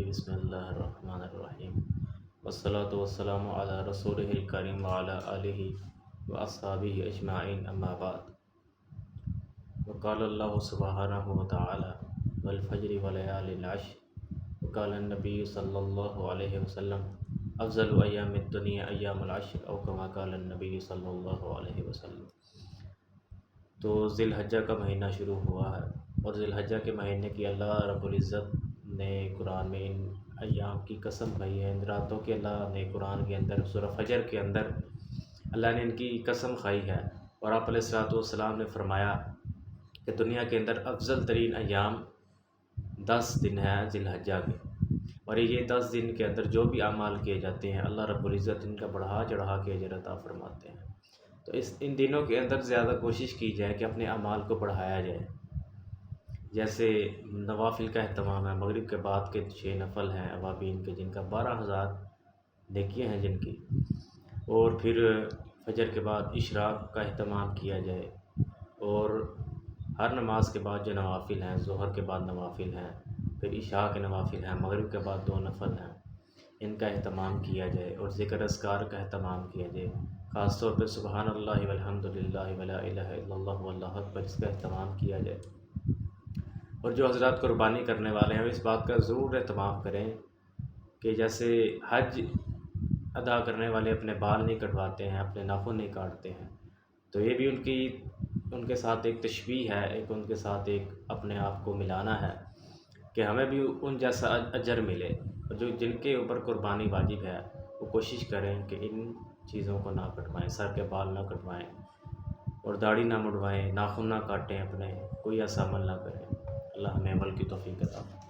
بسم اللہ الرحمن الرحیم والصلاة والسلام علی رسولہ الکریم وعلی آلہ واصحابہ اجمعین اما بعد وقال اللہ سبحانہ وتعالی والفجر وليال العشر وقال النبی صلی اللہ علیہ وسلم افضل ایام الدنیا ایام العشر او کما قال النبی صلی اللہ علیہ وسلم۔ تو ذی الحجہ کا مہینہ شروع ہوا ہے، اور ذی الحجہ کے مہینے کی اللہ رب العزت نے قرآن میں ان ایام کی قسم کھائی ہے، ان راتوں کی اللہ نے قرآن کے اندر سورہ فجر کے اندر اللہ نے ان کی قسم کھائی ہے۔ اور آپ علیہ الصلوۃ والسلام نے فرمایا کہ دنیا کے اندر افضل ترین ایام 10 دن ہیں ذی الحجہ کے، اور یہ 10 دن کے اندر جو بھی اعمال کیے جاتے ہیں اللہ رب العزت ان کا بڑھا چڑھا کے اجر عطا فرماتے ہیں۔ تو ان دنوں کے اندر زیادہ کوشش کی جائے کہ اپنے اعمال کو بڑھایا جائے، جیسے نوافل کا اہتمام ہے، مغرب کے بعد کے 6 نفل ہیں اوابین کے جن کا 12,000 نیکیاں ہیں جن کی، اور پھر فجر کے بعد اشراق کا اہتمام کیا جائے، اور ہر نماز کے بعد جو نوافل ہیں، ظہر کے بعد نوافل ہیں، پھر عشاء کے نوافل ہیں، مغرب کے بعد 2 نفل ہیں، ان کا اہتمام کیا جائے، اور ذکر اذکار کا اہتمام کیا جائے، خاص طور پہ سبحان اللہ والحمد للہ ولا الہ الا اللہ واللہ اکبر، اس کا اہتمام کیا جائے۔ اور جو حضرات قربانی کرنے والے ہیں وہ اس بات کا ضرور اہتمام کریں کہ جیسے حج ادا کرنے والے اپنے بال نہیں کٹواتے ہیں، اپنے ناخن نہیں کاٹتے ہیں، تو یہ بھی ان کے ساتھ ایک تشبیہ ہے، ایک ان کے ساتھ ایک اپنے آپ کو ملانا ہے کہ ہمیں بھی ان جیسا اجر ملے۔ اور جن کے اوپر قربانی واجب ہے وہ کوشش کریں کہ ان چیزوں کو نہ کٹوائیں، سر کے بال نہ کٹوائیں، اور داڑھی نہ مڈوائیں، ناخن نہ کاٹیں، اپنے کوئی ایسا عمل نہ کریں۔ اللہ ہمیں عمل کی توفیق عطا فرمائے۔